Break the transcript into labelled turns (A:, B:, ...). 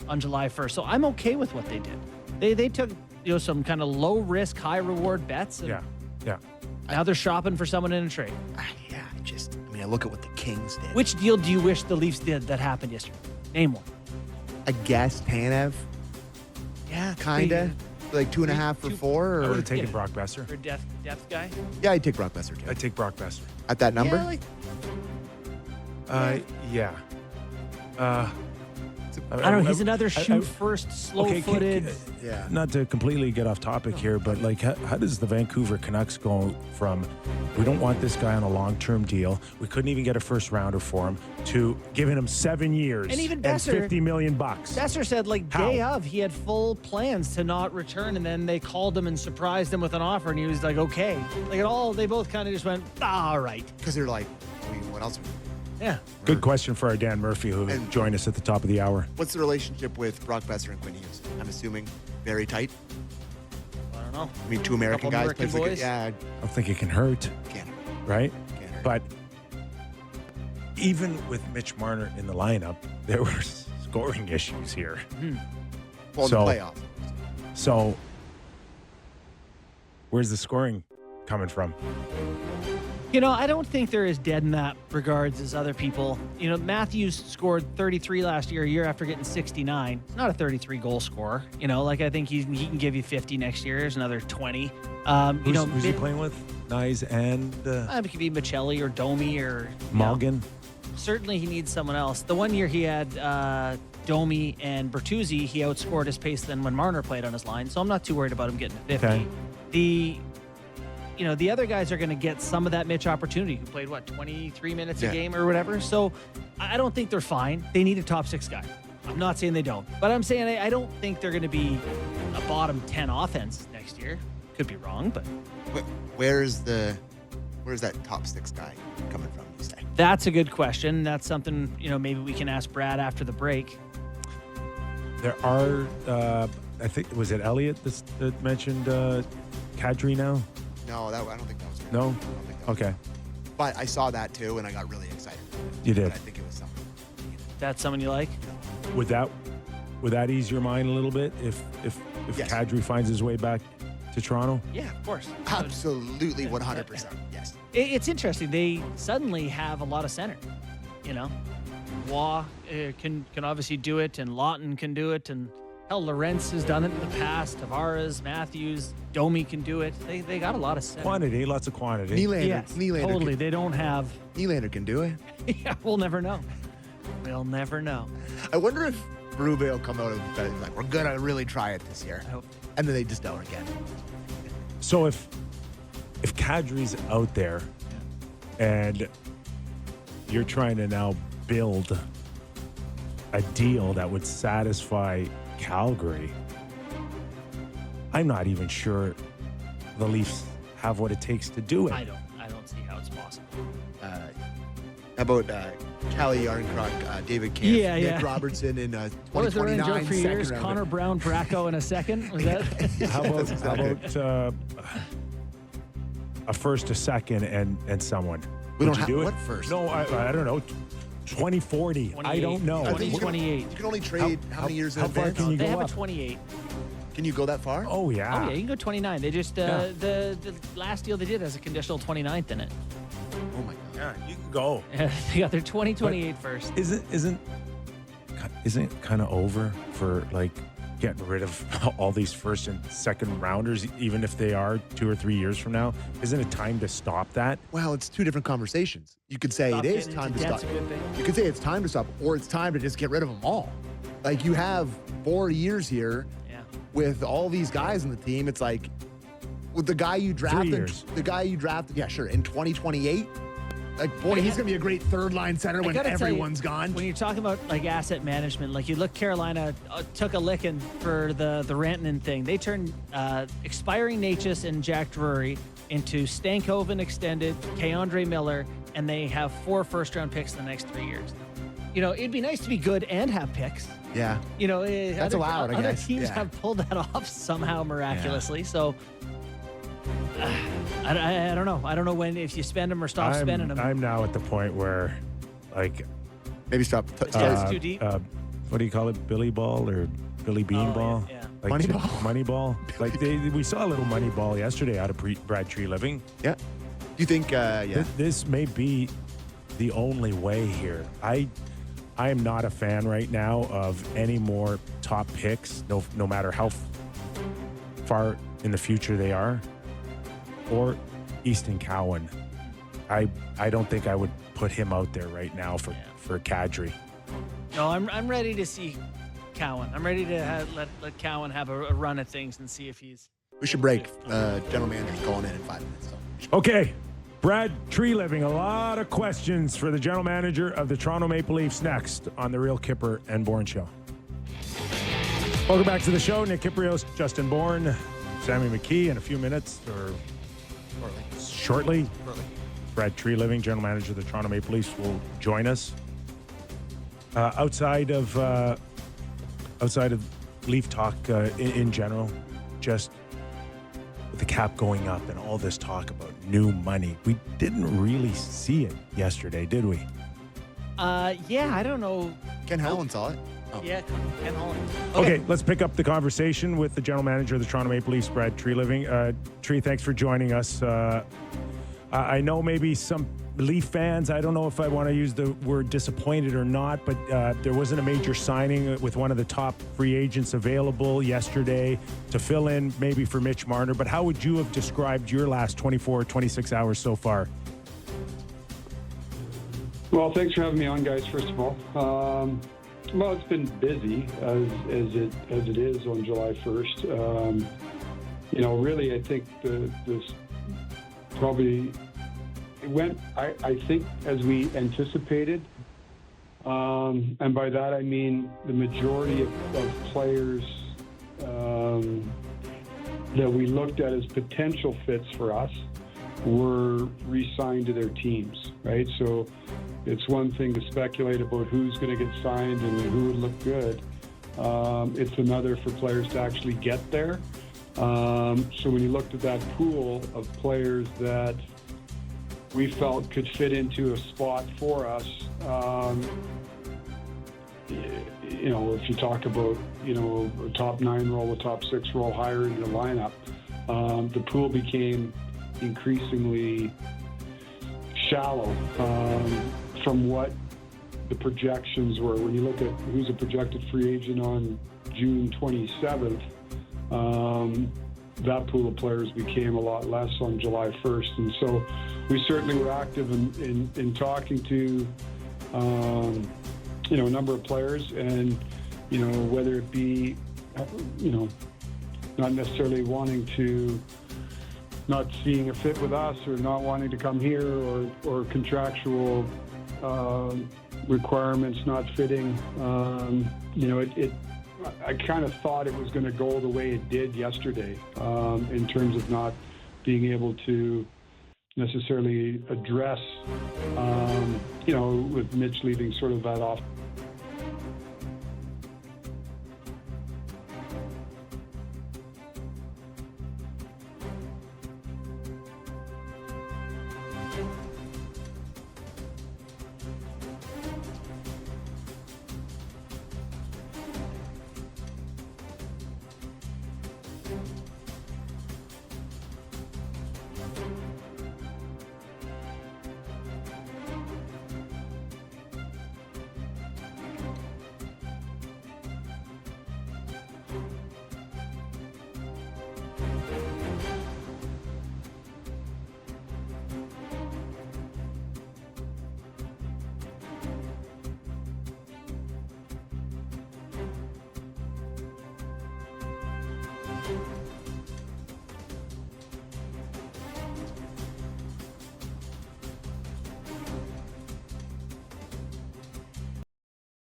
A: on July 1st. So I'm okay with what they did. They took some kind of low risk, high reward bets. And
B: Yeah.
A: now they're shopping for someone in a trade.
C: I look at what the Kings did.
A: Which deal do you wish the Leafs did that happened yesterday? Name one.
C: I guess Tanev,
A: Yeah,
C: kinda. Like 2.5 for 4?
B: I would
C: Or
B: have taken Brock Besser.
A: For depth guy.
C: yeah, I'd take Brock Besser too.
B: I'd take Brock Besser.
C: At that number?
A: Yeah, like,
B: Yeah.
A: I don't know. He's another shoot first, slow-footed.
C: Yeah.
B: Not to completely get off topic here, but like, how does the Vancouver Canucks go from we don't want this guy on a long-term deal, we couldn't even get a first rounder for him, to giving him 7 years
A: And even Besser-
B: $50 million?
A: Besser said, like,
B: How?
A: day of, he had full plans to not return, and then they called him and surprised him with an offer, and he was like, okay. Like, they both kind of just went, all right.
C: Because they're like, what else?
A: Yeah.
B: Good question for our Dan Murphy, who
C: And-
B: joined us at the top of the hour.
C: What's the relationship with Brock Besser and Quinn Hughes? I'm assuming very tight.
A: I don't know.
C: I mean, two American
A: Couple
C: guys.
A: American
C: plays like
A: boys.
C: yeah,
B: I don't think it can hurt,
C: can't hurt.
B: right?
C: Can't hurt.
B: But even with Mitch Marner in the lineup, there were scoring issues here.
C: Well, in
B: so-
C: the playoffs.
B: So, where's the scoring coming from?
A: I don't think they're as dead in that regards as other people. Matthews scored 33 last year, a year after getting 69. He's not a 33 goal scorer. I think he can give you 50 next year. There's another 20.
B: Who's he playing with? Nyes and
A: It could be Michelli or Domi or
B: Malgin?
A: Certainly he needs someone else. The one year he had Domi and Bertuzzi, he outscored his pace than when Marner played on his line. So I'm not too worried about him getting to 50.
B: Okay.
A: The other guys are going to get some of that Mitch opportunity, who played, 23 minutes a
C: Yeah.
A: game or whatever. So I don't think they're fine. They need a top 6 guy. I'm not saying they don't, but I'm saying I don't think they're going to be a bottom 10 offense next year. Could be wrong, but
C: Where's that top 6 guy coming from, you say?
A: that's a good question. That's something, maybe we can ask Brad after the break.
B: There are, I think, was it Elliott that mentioned Kadri now?
C: No, I don't think that was good.
B: No?
C: I don't think that was
B: Okay.
C: good. But I saw that too, and I got really excited.
B: You did.
C: But I think it was something.
A: That's someone you like?
B: Would that ease your mind a little bit if
C: Yes.
B: Kadri finds his way back to Toronto?
A: Yeah, of course.
C: Absolutely 100%. Yes.
A: It's interesting. They suddenly have a lot of center. Waugh can obviously do it, and Lawton can do it, and hell, Lorentz has done it in the past. Tavares, Matthews, Domi can do it. They got a lot of center.
B: Quantity, lots of quantity.
C: Nylander,
A: Yes,
C: Nylander,
A: totally. They don't have.
C: Nylander can do it.
A: Yeah, we'll never know. We'll never know.
C: I wonder if Berube will come out and be like, we're going to really try it this year.
A: I hope.
C: And then they just don't again.
B: So if Kadri's out there and you're trying to now build a deal that would satisfy Calgary, I'm not even sure the Leafs have what it takes to do it.
A: I don't see how it's possible.
C: How about Callie Yarncroc, David Kampf,
A: Yeah,
C: Nick
A: yeah.
C: Robertson in
A: What was the running
C: 2029
A: joke for years?
C: second
A: Connor
C: rounder.
A: Brown, Bracco in a second? Was that?
B: How about,
C: That's
B: how
C: exactly
B: about a first, a second, and someone?
C: We
B: Would
C: don't
B: you
C: have
B: do
C: what
B: it?
C: first?
B: No, I don't know. 2040. I don't know.
C: I think you can-
A: 28.
C: You can only trade how many years in
B: how far
C: advance?
B: can you
A: They
B: go
A: have a
B: up?
A: 28.
C: Can you go that far?
B: Oh, yeah.
A: Oh, yeah, you can go 29. They just,
B: Yeah.
A: the last deal they did has a conditional 29th in it.
C: Oh my God.
B: Yeah, you can go.
A: They got their 2028 first.
B: Isn't it kind of over for like getting rid of all these first and second rounders, even if they are 2 or 3 years from now? Isn't it time to stop that?
C: Well, it's two different conversations. You could say
A: Stop
C: it is
A: getting
C: time to
A: into
C: stop.
A: debt's a good thing.
C: You could say it's time to stop, or it's time to just get rid of them all. Like you have 4 years here
A: Yeah.
C: with all these guys on the team. It's like with the guy you drafted,
B: years.
C: yeah, sure, in 2028. Like, boy, he's gonna be a great third line center when
A: gotta tell you,
C: everyone's gone.
A: When you're talking about like asset management, like you look, Carolina took a licking for the Rantanen thing. They turned expiring Natchez and Jack Drury into Stankoven extended, Keandre Miller, and they have 4 first-round picks in the next 3 years. It'd be nice to be good and have picks.
C: Yeah,
A: That's
C: allowed, I
A: Other
C: guess.
A: teams
C: Yeah.
A: have pulled that off somehow miraculously. So I don't know. I don't know if you spend them or stop spending them.
B: I'm now at the point where, like,
C: Maybe start.
A: It's too deep.
B: What do you call it? Billy ball or Billy Bean ball?
A: Yeah.
B: Like
C: Moneyball?
B: Moneyball. Like we saw a little Moneyball yesterday out of Brad Tree Living.
C: Yeah. Do you think?
B: This may be the only way here. I am not a fan right now of any more top picks, no matter how far in the future they are, or Easton Cowan. I don't think I would put him out there right now for Kadri.
A: No, I'm ready to see Cowan. I'm ready to let Cowan have a run at things and see if he's.
C: We should break. General manager's calling in 5 minutes. So.
B: Okay. Brad Tree Living, a lot of questions for the general manager of the Toronto Maple Leafs next on the Real Kipper and Bourne Show. Welcome back to the show. Nick Kiprios, Justin Bourne, Sammy McKee in a few minutes or shortly. Brad Tree Living, general manager of the Toronto Maple Leafs, will join us. Outside of Leaf talk in general, just with the cap going up and all this talk about new money, we didn't really see it yesterday, did we?
A: Yeah, I don't know.
C: Ken Holland saw it. Oh.
A: Yeah, Ken Holland.
B: Okay, let's pick up the conversation with the general manager of the Toronto Maple Leafs, Brad Tree Living. Tree, thanks for joining us. I know maybe some Leaf fans, I don't know if I want to use the word disappointed or not, but there wasn't a major signing with one of the top free agents available yesterday to fill in maybe for Mitch Marner. But how would you have described your last 24, 26 hours so far?
D: Well, thanks for having me on, guys, first of all. Well, it's been busy as it is on July 1st. Really, I think this probably went, I think, as we anticipated. And by that, I mean the majority of players that we looked at as potential fits for us were re-signed to their teams, right? So it's one thing to speculate about who's going to get signed and who would look good. It's another for players to actually get there. So when you looked at that pool of players that we felt could fit into a spot for us, if you talk about, a top 9 role, a top 6 role higher in the lineup, the pool became increasingly shallow from what the projections were. When you look at who's a projected free agent on June 27th, that pool of players became a lot less on July 1st. And so we certainly were active in talking to, a number of players, and, whether it be, not necessarily wanting to, not seeing a fit with us or not wanting to come here or contractual requirements not fitting. I kind of thought it was going to go the way it did yesterday in terms of not being able to necessarily address, with Mitch leaving sort of that